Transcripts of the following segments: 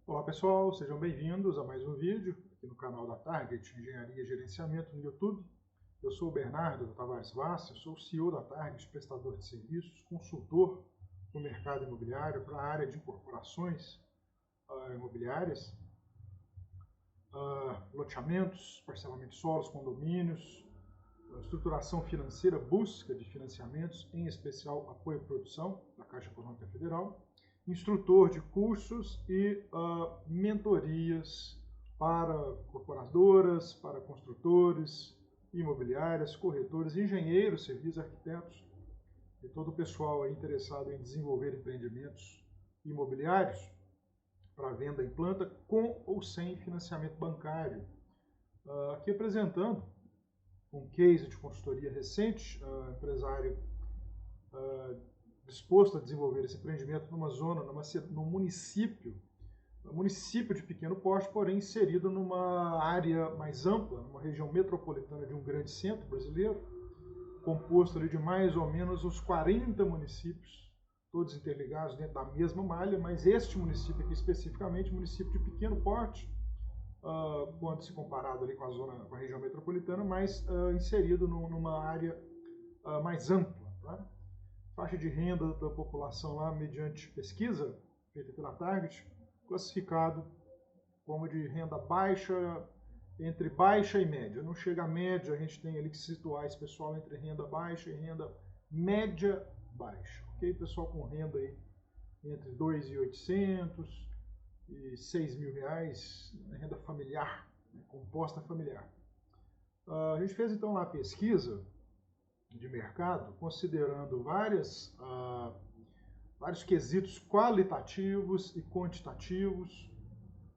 Olá pessoal, sejam bem-vindos a mais um vídeo aqui no canal da Target Engenharia e Gerenciamento no YouTube. Eu sou o Bernardo Tavares Vaz, eu sou o CEO da Target, prestador de serviços, consultor no mercado imobiliário para a área de incorporações imobiliárias, loteamentos, parcelamento de solos, condomínios, estruturação financeira, busca de financiamentos, em especial apoio à produção da Caixa Econômica Federal, instrutor de cursos e mentorias para corporadoras, para construtores, imobiliárias, corretores, engenheiros, civis, arquitetos e todo o pessoal interessado em desenvolver empreendimentos imobiliários para venda em planta com ou sem financiamento bancário. Aqui apresentando um case de consultoria recente, empresário disposto a desenvolver esse empreendimento numa zona, num município de pequeno porte, porém inserido numa área mais ampla, numa região metropolitana de um grande centro brasileiro, composto ali de mais ou menos uns 40 municípios, todos interligados dentro da mesma malha, mas este município aqui especificamente, município de pequeno porte, quando se comparado ali com a região metropolitana, mas inserido numa área mais ampla, tá? Faixa de renda da população lá, mediante pesquisa feita pela Target, classificado como de renda baixa, entre baixa e média. Não chega à média, a gente tem ali que situar esse pessoal entre renda baixa e renda média baixa. Ok? Pessoal com renda aí entre 2.800 e 6 mil reais, renda familiar, composta familiar. A gente fez então lá a pesquisa de mercado, considerando vários quesitos qualitativos e quantitativos.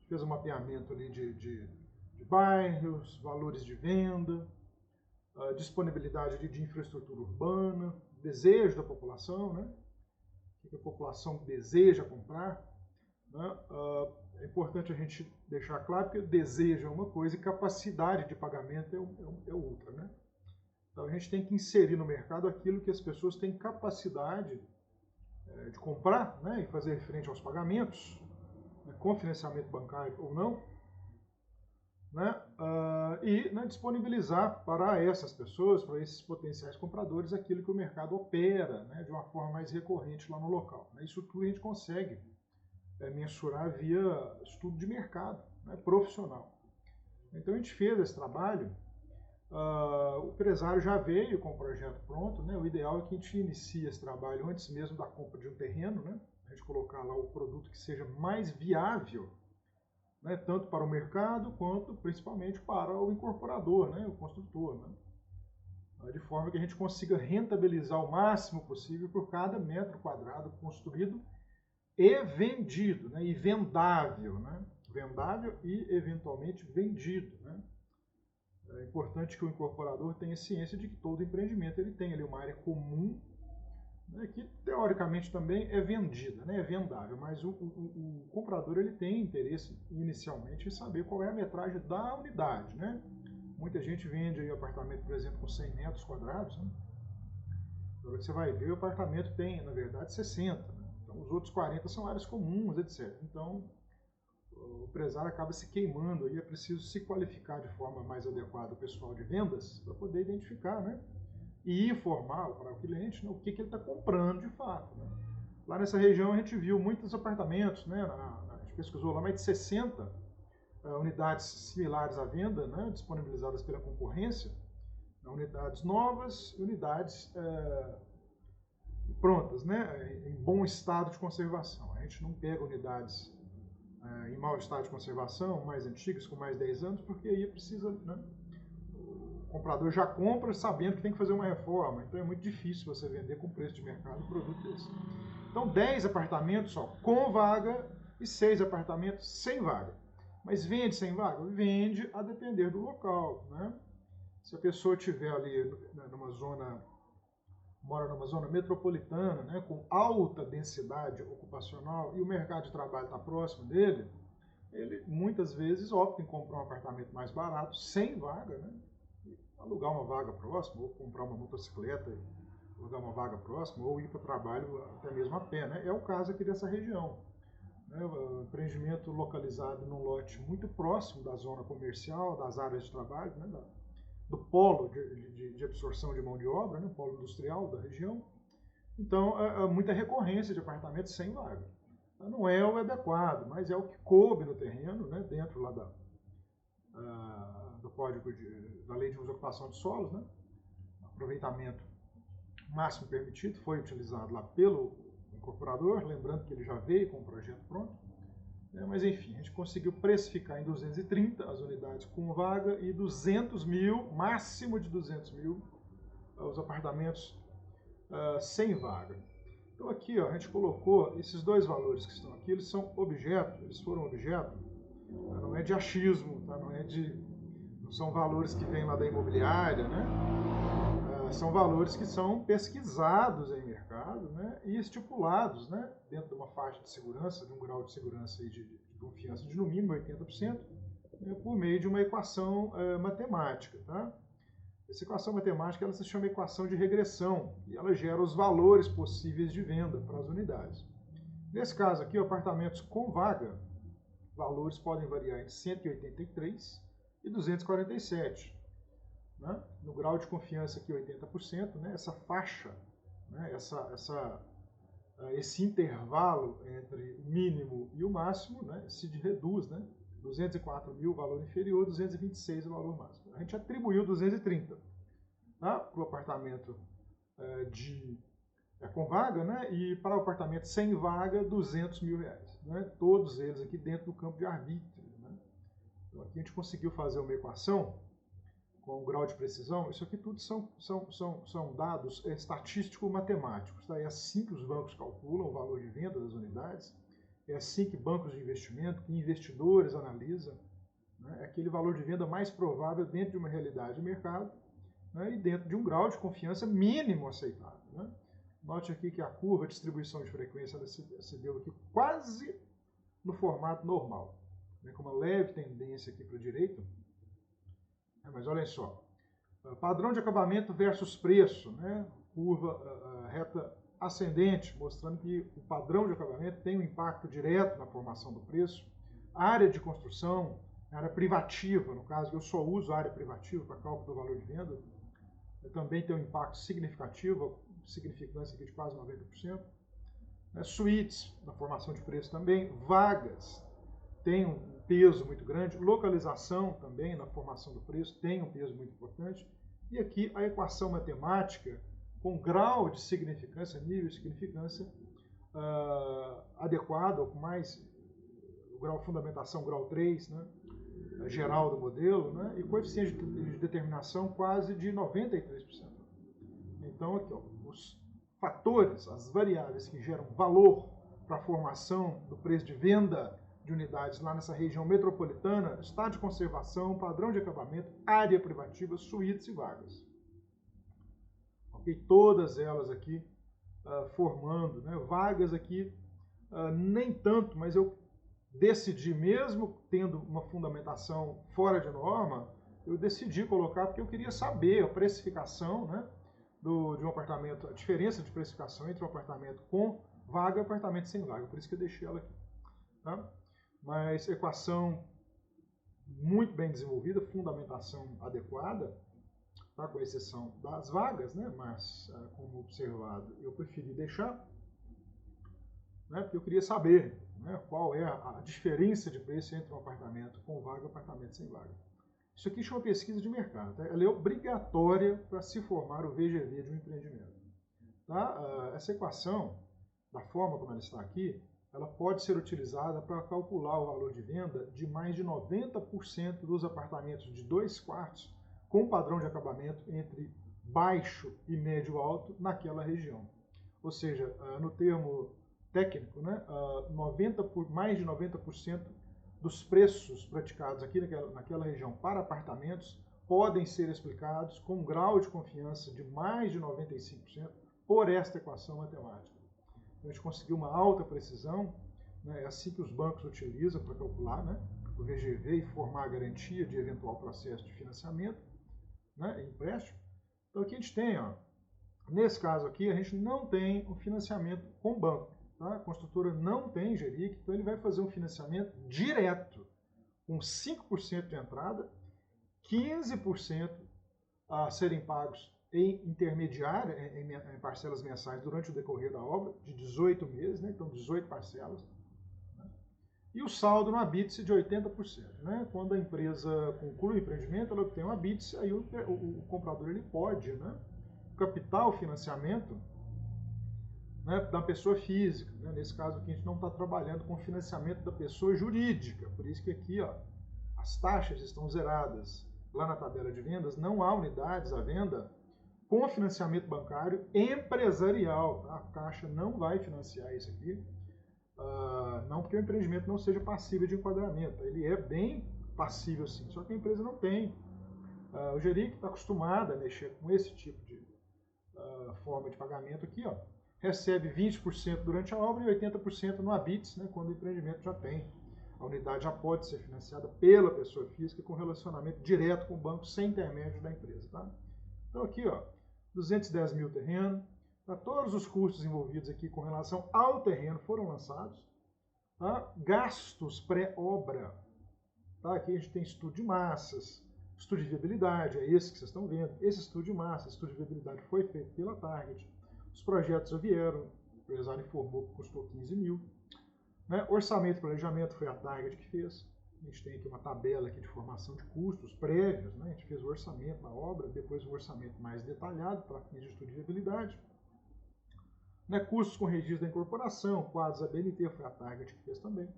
Fez um mapeamento ali de bairros, valores de venda, disponibilidade de infraestrutura urbana, desejo da população, né? O que a população deseja comprar. Né? É importante a gente deixar claro que desejo é uma coisa e capacidade de pagamento é outra, né? Então a gente tem que inserir no mercado aquilo que as pessoas têm capacidade de comprar, né, e fazer frente aos pagamentos, né, com financiamento bancário ou não, né, e disponibilizar para essas pessoas, para esses potenciais compradores, aquilo que o mercado opera, né, de uma forma mais recorrente lá no local. Isso tudo a gente consegue mensurar via estudo de mercado, né, profissional. Então a gente fez esse trabalho. O empresário já veio com o projeto pronto, né? O ideal é que a gente inicie esse trabalho antes mesmo da compra de um terreno, né? A gente colocar lá o produto que seja mais viável, né? Tanto para o mercado quanto principalmente para o incorporador, né? O construtor, né? De forma que a gente consiga rentabilizar o máximo possível por cada metro quadrado construído e vendido, né? E vendável, né? Vendável e eventualmente vendido, né? É importante que o incorporador tenha ciência de que todo empreendimento ele tem ali uma área comum, né, que teoricamente também é vendida, né, é vendável, mas o comprador ele tem interesse inicialmente em saber qual é a metragem da unidade, né? Muita gente vende aí apartamento, por exemplo, com 100 metros quadrados, né? Então, você vai ver, o apartamento tem, na verdade, 60, né? Então os outros 40 são áreas comuns, etc. Então o empresário acaba se queimando e é preciso se qualificar de forma mais adequada o pessoal de vendas para poder identificar, né? E informar para o cliente, né, o que ele está comprando de fato, né? Lá nessa região a gente viu muitos apartamentos, né? A gente pesquisou lá mais de 60 unidades similares à venda, né? Disponibilizadas pela concorrência, unidades novas, unidades prontas, né? Em bom estado de conservação. A gente não pega unidades em mau estado de conservação, mais antigas, com mais de 10 anos, porque aí precisa, né, o comprador já compra sabendo que tem que fazer uma reforma, então é muito difícil você vender com preço de mercado um produto desse. Então 10 apartamentos só com vaga e 6 apartamentos sem vaga. Mas vende sem vaga? Vende a depender do local, né? Se a pessoa estiver ali mora numa zona metropolitana, né, com alta densidade ocupacional e o mercado de trabalho está próximo dele, ele muitas vezes opta em comprar um apartamento mais barato, sem vaga, né, alugar uma vaga próxima, ou comprar uma motocicleta e alugar uma vaga próxima, ou ir para o trabalho até mesmo a pé, né? É o caso aqui dessa região. né, um empreendimento localizado num lote muito próximo da zona comercial, das áreas de trabalho, né, do polo de absorção de mão de obra, né, polo industrial da região. Então, muita recorrência de apartamentos sem vaga. Não é o adequado, mas é o que coube no terreno, né, dentro lá do Código da Lei de Uso e Ocupação de Solos, né, aproveitamento máximo permitido, foi utilizado lá pelo incorporador, lembrando que ele já veio com o projeto pronto. Mas enfim, a gente conseguiu precificar em 230 as unidades com vaga e 200 mil, máximo de 200 mil, os apartamentos sem vaga. Então aqui, ó, a gente colocou esses dois valores que estão aqui, eles são objeto, eles foram objeto, não é de achismo, tá? Não são valores que vêm lá da imobiliária, né? São valores que são pesquisados em mercado, né, e estipulados, né, dentro de uma faixa de segurança, de um grau de segurança e de confiança de no mínimo 80%, né, por meio de uma equação matemática. Tá? Essa equação matemática ela se chama equação de regressão e ela gera os valores possíveis de venda para as unidades. Nesse caso aqui, apartamentos com vaga, valores podem variar entre 183 e 247. Né? No grau de confiança aqui 80%, né? Essa faixa, né? Esse intervalo entre o mínimo e o máximo, né? Se reduz, né? 204 mil o valor inferior, 226 o valor máximo. A gente atribuiu 230, tá? Para o apartamento com vaga, né? E para o apartamento sem vaga, 200 mil reais. Né? Todos eles aqui dentro do campo de arbítrio. Né? Então aqui a gente conseguiu fazer uma equação com um grau de precisão. Isso aqui tudo são dados estatístico-matemáticos. Tá? É assim que os bancos calculam o valor de venda das unidades, é assim que bancos de investimento, que investidores analisam, né? É aquele valor de venda mais provável dentro de uma realidade de mercado, né? E dentro de um grau de confiança mínimo aceitável. Né? Note aqui que a curva de distribuição de frequência se deu aqui quase no formato normal, né? Com uma leve tendência aqui para a direita. Mas olhem só, padrão de acabamento versus preço, né? Curva reta ascendente, mostrando que o padrão de acabamento tem um impacto direto na formação do preço. Área de construção, área privativa, no caso eu só uso área privativa para cálculo do valor de venda, também tem um impacto significativo, significância aqui de quase 90%. Suítes, na formação de preço também, vagas, tem um peso muito grande, localização também na formação do preço tem um peso muito importante, e aqui a equação matemática com grau de significância, nível de significância adequado, ou com mais, o grau de fundamentação, grau 3, né, geral do modelo, né, e coeficiente de determinação quase de 93%. Então aqui, ó, os fatores, as variáveis que geram valor para a formação do preço de venda de unidades lá nessa região metropolitana, estado de conservação, padrão de acabamento, área privativa, suítes e vagas. Ok? Todas elas aqui formando, né? Vagas aqui nem tanto, mas eu decidi, mesmo tendo uma fundamentação fora de norma, eu decidi colocar porque eu queria saber a precificação, né, de um apartamento, a diferença de precificação entre um apartamento com vaga e um apartamento sem vaga, por isso que eu deixei ela aqui. Tá? Mas equação muito bem desenvolvida, fundamentação adequada, tá? Com exceção das vagas, né? Mas, como observado, eu preferi deixar, né? Porque eu queria saber, né, qual é a diferença de preço entre um apartamento com vaga e um apartamento sem vaga. Isso aqui chama pesquisa de mercado. Tá? Ela é obrigatória para se formar o VGV de um empreendimento. Tá? Essa equação, da forma como ela está aqui, ela pode ser utilizada para calcular o valor de venda de mais de 90% dos apartamentos de 2 quartos com padrão de acabamento entre baixo e médio alto naquela região. Ou seja, no termo técnico, né, mais de 90% dos preços praticados aqui naquela região para apartamentos podem ser explicados com um grau de confiança de mais de 95% por esta equação matemática. A gente conseguiu uma alta precisão, né, é assim que os bancos utilizam para calcular, né, o VGV e formar a garantia de eventual processo de financiamento, né, empréstimo. Então aqui a gente tem, ó, nesse caso aqui, a gente não tem um financiamento com banco. tá? A construtora não tem GERIC, então ele vai fazer um financiamento direto, com 5% de entrada, 15% a serem pagos em intermediária, em parcelas mensais durante o decorrer da obra, de 18 meses, né? Então 18 parcelas. Né? E o saldo no habite-se de 80%. Né? Quando a empresa conclui o empreendimento, ela obtém um habite-se, aí o comprador ele pode, né, capital financiamento, né, da pessoa física. Né? Nesse caso aqui a gente não está trabalhando com financiamento da pessoa jurídica, por isso que aqui ó, as taxas estão zeradas. Lá na tabela de vendas não há unidades à venda com financiamento bancário empresarial. Tá? A Caixa não vai financiar isso aqui, não porque o empreendimento não seja passível de enquadramento. Ele é bem passível sim, só que a empresa não tem. O GERIC está acostumado a mexer com esse tipo de forma de pagamento aqui, ó. Recebe 20% durante a obra e 80% no habite, né, quando o empreendimento já tem. A unidade já pode ser financiada pela pessoa física com relacionamento direto com o banco, sem intermédio da empresa. Tá? Então aqui, ó, 210 mil terreno, tá? Todos os custos envolvidos aqui com relação ao terreno foram lançados. Tá? Gastos pré-obra, tá? Aqui a gente tem estudo de massas, estudo de viabilidade, é esse que vocês estão vendo. Esse estudo de massa, estudo de viabilidade foi feito pela Target. Os projetos já vieram, o empresário informou que custou 15 mil. Né? Orçamento e planejamento foi a Target que fez. A gente tem aqui uma tabela aqui de formação de custos prévios. Né? A gente fez o orçamento da obra, depois um orçamento mais detalhado para fins de estudo de viabilidade. Né? Custos com registro da incorporação, quadros ABNT, foi a Target que fez também.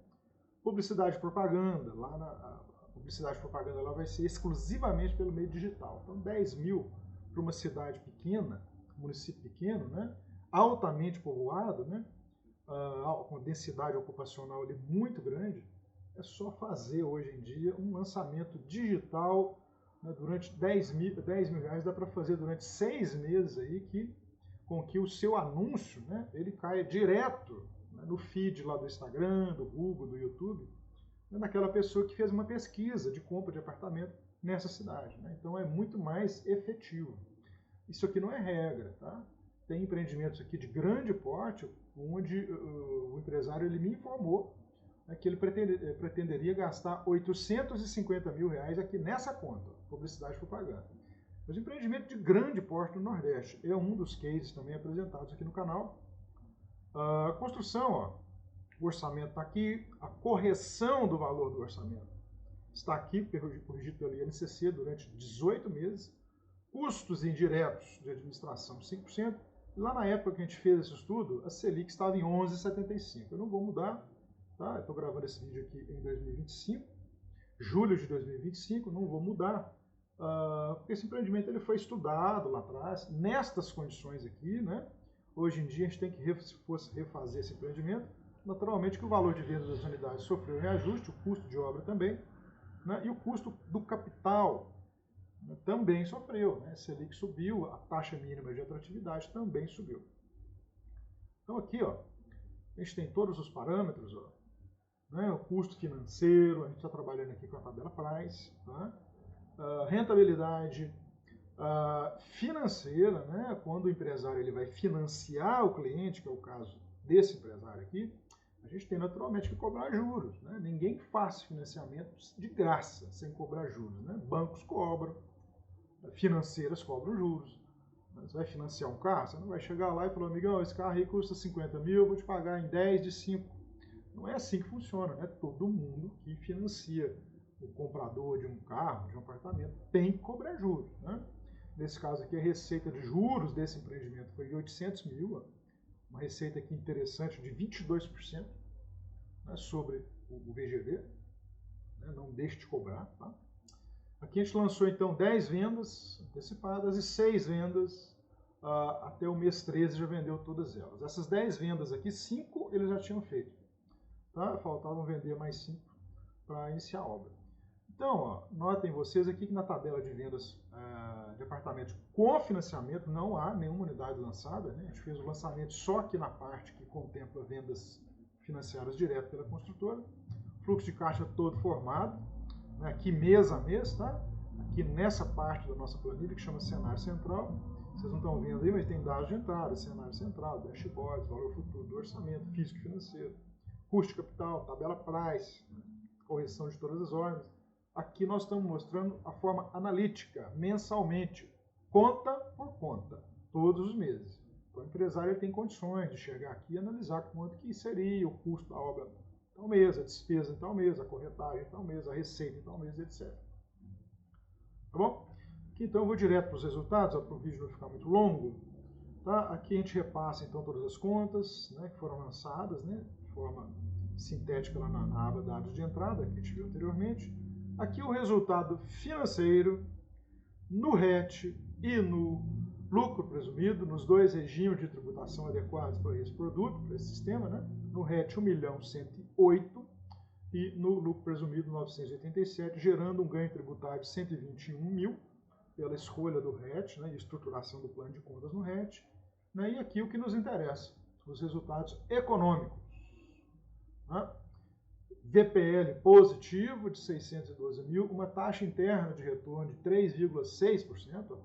Publicidade e propaganda, a publicidade e propaganda lá vai ser exclusivamente pelo meio digital. Então 10 mil para uma cidade pequena, município pequeno, né? Altamente povoado, né? Com densidade ocupacional ali muito grande, é só fazer hoje em dia um lançamento digital, né, durante 10 mil reais, dá para fazer durante 6 meses aí, com que o seu anúncio, né, ele caia direto, né, no feed lá do Instagram, do Google, do YouTube, né, daquela pessoa que fez uma pesquisa de compra de apartamento nessa cidade. Né? Então é muito mais efetivo. Isso aqui não é regra, tá? Tem empreendimentos aqui de grande porte, onde o empresário ele me informou, né, que ele pretenderia gastar 850 mil reais aqui nessa conta, publicidade e propaganda. Mas empreendimento de grande porte no Nordeste é um dos cases também apresentados aqui no canal. A construção, ó, o orçamento está aqui, a correção do valor do orçamento está aqui, corrigido pelo INCC durante 18 meses, custos indiretos de administração 5%, lá na época que a gente fez esse estudo, a Selic estava em 11,75. Eu não vou mudar, tá? Eu estou gravando esse vídeo aqui em 2025, julho de 2025, não vou mudar, porque esse empreendimento ele foi estudado lá atrás, nestas condições aqui, né? Hoje em dia a gente tem que, se fosse refazer esse empreendimento, naturalmente que o valor de venda das unidades sofreu reajuste, o custo de obra também, né? E o custo do capital também sofreu, né? A Selic subiu, a taxa mínima de atratividade também subiu. Então aqui, ó, a gente tem todos os parâmetros, ó, né? O custo financeiro, a gente está trabalhando aqui com a tabela Price, tá? Rentabilidade financeira, né? Quando o empresário ele vai financiar o cliente, que é o caso desse empresário aqui, a gente tem naturalmente que cobrar juros, né? Ninguém faz financiamentos de graça, sem cobrar juros, né? Bancos cobram, financeiras cobram juros. Você vai financiar um carro, você não vai chegar lá e falar, amigão, esse carro aí custa 50 mil, eu vou te pagar em 10 de 5. Não é assim que funciona, né? Todo mundo que financia o comprador de um carro, de um apartamento, tem que cobrar juros, né? Nesse caso aqui, a receita de juros desse empreendimento foi de 800 mil, ó. Uma receita aqui interessante de 22%, né, sobre o VGV, né? Não deixe de cobrar, tá? Aqui a gente lançou então 10 vendas antecipadas e 6 vendas até o mês 13 já vendeu todas elas. Essas 10 vendas aqui, 5 eles já tinham feito. Tá? Faltavam vender mais 5 para iniciar a obra. Então, ó, notem vocês aqui que na tabela de vendas de apartamentos com financiamento não há nenhuma unidade lançada. Né? A gente fez o lançamento só aqui na parte que contempla vendas financiadas direto pela construtora. Fluxo de caixa todo formado. Aqui mês a mês, tá? Aqui nessa parte da nossa planilha, que chama cenário central, Vocês não estão vendo aí, mas tem dados de entrada, cenário central, dashboards, valor futuro do orçamento, físico e financeiro, custo de capital, tabela price, correção de todas as ordens. Aqui nós estamos mostrando a forma analítica, mensalmente, conta por conta, todos os meses. Então, o empresário tem condições de chegar aqui e analisar quanto que seria o custo da obra em tal mês, a despesa em tal mês, a corretagem em tal mês, a receita em tal mês, etc. Tá bom? Aqui, então eu vou direto para os resultados, para o vídeo não ficar muito longo. Tá? Aqui a gente repassa então todas as contas, né, que foram lançadas, né, de forma sintética lá na aba dados de entrada, que a gente viu anteriormente. Aqui o resultado financeiro no RET e no lucro presumido, nos dois regimes de tributação adequados para esse produto, para esse sistema, né? No RET 1.108.000 e no lucro presumido 987, gerando um ganho tributário de 121.000 pela escolha do RET, né, e estruturação do plano de contas no RET. Né, e aqui o que nos interessa, os resultados econômicos. Né? VPL positivo de 612.000, uma taxa interna de retorno de 3,6%.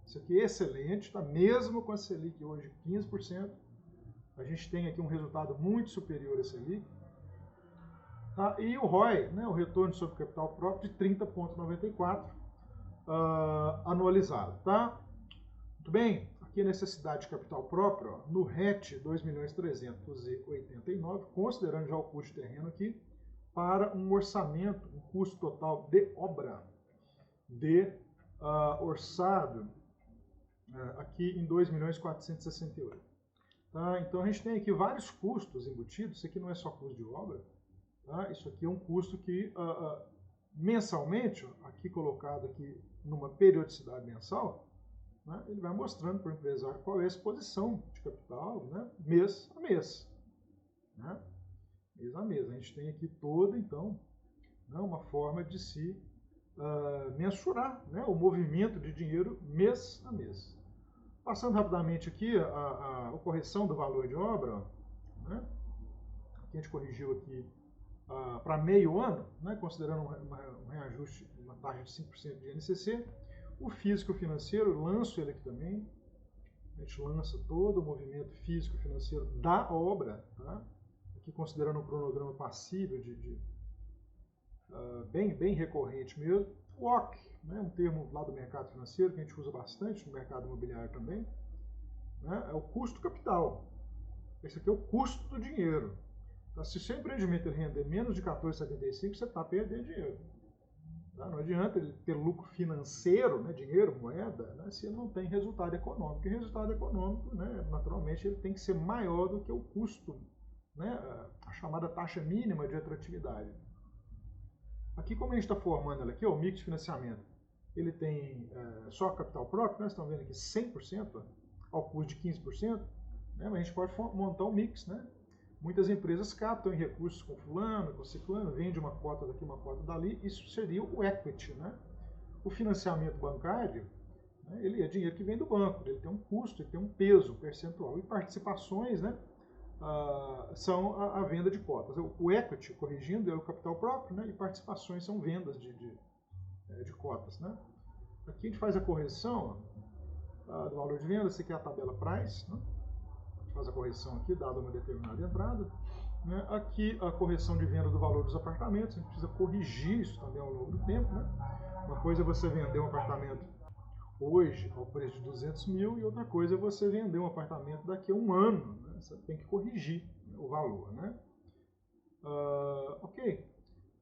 Isso aqui é excelente, tá? Mesmo com a Selic hoje 15%, a gente tem aqui um resultado muito superior a Selic. Tá? E o ROI, né, o retorno sobre capital próprio, de 30,94% anualizado. Tá? Muito bem, aqui a necessidade de capital próprio, ó, no RET 2.389.000, considerando já o custo de terreno aqui, para um orçamento, um custo total de obra de orçado aqui em 2.468.000. Tá? Então a gente tem aqui vários custos embutidos, isso aqui não é só custo de obra, tá? Isso aqui é um custo que mensalmente, ó, aqui colocado aqui numa periodicidade mensal, né, ele vai mostrando para o empresário qual é a exposição de capital, né, mês a mês. Né? Mês a mês. A gente tem aqui toda, então, né, uma forma de se mensurar, né, o movimento de dinheiro mês a mês. Passando rapidamente aqui a correção do valor de obra, né, que a gente corrigiu aqui para meio ano, né, considerando um reajuste, uma taxa de 5% de INCC. O físico financeiro, lanço ele aqui também. A gente lança todo o movimento físico financeiro da obra, tá? Aqui considerando um cronograma passível bem recorrente mesmo. O OC, né, um termo lá do mercado financeiro que a gente usa bastante no mercado imobiliário também, né, é o custo capital. Esse aqui é o custo do dinheiro. Então, se o seu empreendimento render menos de 14,75, você está perdendo dinheiro. Tá? Não adianta ele ter lucro financeiro, né, dinheiro, moeda, né, se ele não tem resultado econômico. E resultado econômico, né, naturalmente, ele tem que ser maior do que o custo, né, a chamada taxa mínima de atratividade. Aqui, como a gente está formando ela aqui, ó, o mix de financiamento, ele tem só capital próprio, né, vocês estão vendo aqui 100% ao custo de 15%, né, mas a gente pode montar um mix, né? Muitas empresas captam em recursos com fulano, com ciclano, vende uma cota daqui, uma cota dali, isso seria o equity, né? O financiamento bancário, né, ele é dinheiro que vem do banco, ele tem um custo, ele tem um peso percentual, e participações, né, são a venda de cotas. O equity, corrigindo, é o capital próprio, né, e participações são vendas de cotas. Né? Aqui a gente faz a correção do valor de venda, essa aqui é a tabela price, né? Faz a correção aqui, dada uma determinada entrada. Né? Aqui a correção de venda do valor dos apartamentos, a gente precisa corrigir isso também ao longo do tempo. Né? Uma coisa é você vender um apartamento hoje ao preço de 200.000 e outra coisa é você vender um apartamento daqui a um ano. Né? Você tem que corrigir, né, o valor. Né? Ok.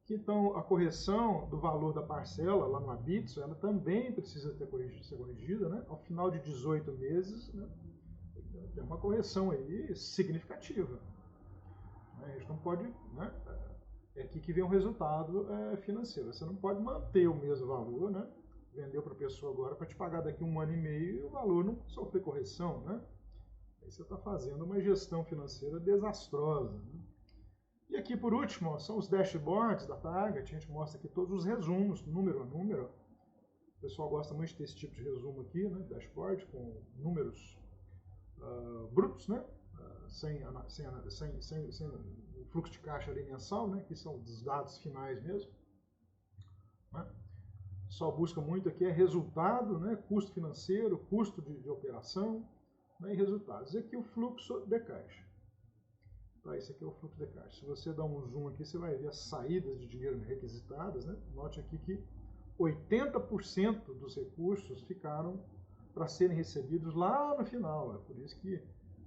Então a correção do valor da parcela lá no Habitso, ela também precisa ser corrigida. Né? Ao final de 18 meses, né? Tem uma correção aí significativa. A gente não pode, né? É aqui que vem o resultado financeiro. Você não pode manter o mesmo valor, né? Vendeu para a pessoa agora para te pagar daqui a um ano e meio e o valor não sofrer correção, né? Aí você está fazendo uma gestão financeira desastrosa. Né? E aqui por último, ó, são os dashboards da Target. A gente mostra aqui todos os resumos, número a número. O pessoal gosta muito de ter esse tipo de resumo aqui, né? Dashboard com números brutos, né? Sem o fluxo de caixa ali mensal, né? Que são os dados finais mesmo. Né? pessoal busca muito aqui é resultado, né? Custo financeiro, custo de operação, né? E resultados. E aqui o fluxo de caixa. Tá, esse aqui é o fluxo de caixa. Se você dar um zoom aqui, você vai ver as saídas de dinheiro requisitadas, né? Note aqui que 80% dos recursos ficaram para serem recebidos lá no final. É por isso que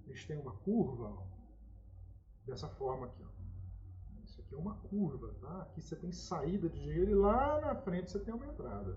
a gente tem uma curva, ó, dessa forma aqui. Ó. Isso aqui é uma curva, tá? Aqui você tem saída de dinheiro e lá na frente você tem uma entrada.